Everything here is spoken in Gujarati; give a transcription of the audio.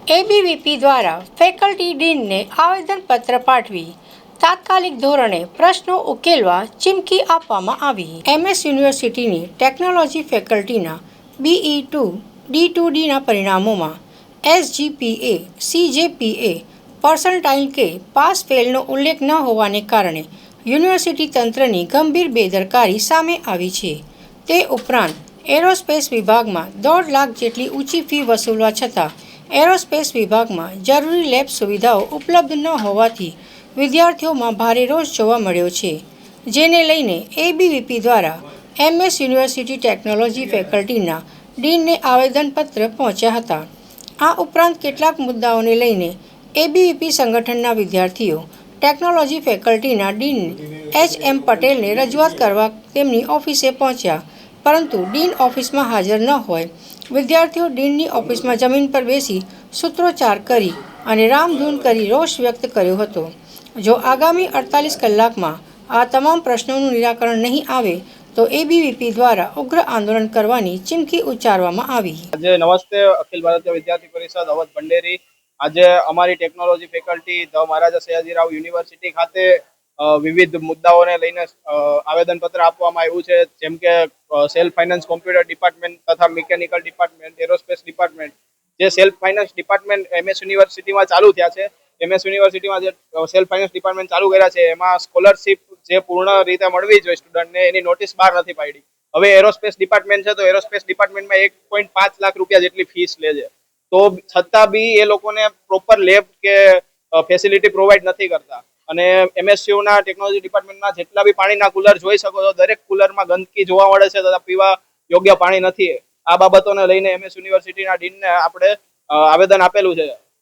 એબીવીપી દ્વારા ફેકલ્ટી ડીનને આવેદનપત્ર પાઠવી તાત્કાલિક ધોરણે પ્રશ્નો ઉકેલવા ચીમકી આપવામાં આવી. એમએસ યુનિવર્સિટીની ટેકનોલોજી ફેકલ્ટીના BE2 D2Dના પરિણામોમાં SGPA CJPA પર્સન્ટાઇલ કે પાસ ફેલનો ઉલ્લેખ ન હોવાને કારણે યુનિવર્સિટી તંત્રની ગંભીર બેદરકારી સામે આવી છે. તે ઉપરાંત એરોસ્પેસ વિભાગમાં 1.5 લાખ જેટલી ઊંચી ફી વસૂલવા છતાં એરોસ્પેસ વિભાગમાં જરૂરી લેબ સુવિધાઓ ઉપલબ્ધ ન હોવાથી વિદ્યાર્થીઓમાં ભારે રોષ જોવા મળ્યો છે, જેને લઈને એબીવીપી દ્વારા એમએસ યુનિવર્સિટી ટેકનોલોજી ફેકલ્ટીના ડીનને આવેદનપત્ર પહોંચ્યા હતા. આ ઉપરાંત કેટલાક મુદ્દાઓને લઈને એબીવીપી સંગઠનના વિદ્યાર્થીઓ ટેકનોલોજી ફેકલ્ટીના ડીન HM પટેલને રજૂઆત કરવા તેમની ઓફિસે પહોંચ્યા, પરંતુ ડીન ઓફિસમાં હાજર ન હોય વિદ્યાર્થીઓ ડીનની ઓફિસમાં જમીન પર બેસી સૂત્રોચ્ચાર કરી અને રામધૂન કરી રોષ વ્યક્ત કર્યો હતો. જો આગામી 48 કલાકમાં આ તમામ પ્રશ્નોનું નિરાકરણ નહીં આવે તો એબીવીપી દ્વારા ઉગ્ર આંદોલન કરવાની ચીમકી ઉચ્ચારવામાં આવી. આજે નમસ્તે, અખિલ ભારતીય વિદ્યાર્થી પરિષદ અવધ ભંડેરી. આજે અમારી technology faculty the Maharaja Sayajirao university ખાતે વિવિધ મુદ્દાઓને લઈને આવેદનપત્ર આપવામાં આવ્યું છે, જેમ કે સેલ્ફ ફાઇનાન્સ કોમ્પ્યુટર ડિપાર્ટમેન્ટ તથા મિકેનિકલ ડિપાર્ટમેન્ટ, એરોસ્પેસ ડિપાર્ટમેન્ટ. જે સેલ્ફ ફાઇનાન્સ ડિપાર્ટમેન્ટ એમએસ યુનિવર્સિટીમાં ચાલુ થયા છે, એમએસ યુનિવર્સિટીમાં જે સેલ્ફ ફાઇનાન્સ ડિપાર્ટમેન્ટ ચાલુ કર્યા છે એમાં સ્કોલરશિપ જે પૂર્ણ રીતે મળવી જોઈએ સ્ટુડન્ટને એની નોટિસ બહાર નથી પાડી. હવે એરોસ્પેસ ડિપાર્ટમેન્ટ છે તો એરોસ્પેસ ડિપાર્ટમેન્ટમાં 1.5 લાખ રૂપિયા જેટલી ફીસ લે છે, તો છતાં બી એ લોકોને પ્રોપર લેબ કે ફેસિલિટી પ્રોવાઈડ નથી કરતા. અને એમએસયુના ટેકનોલોજી ડિપાર્ટમેન્ટના જેટલા બી પાણીના કુલર જોઈ શકો છો, દરેક કુલરમાં ગંદકી જોવા મળે છે તથા પીવા યોગ્ય પાણી નથી. આ બાબતોને લઈને એમએસ યુનિવર્સિટીના ડીનને આપણે આવેદન આપેલું છે.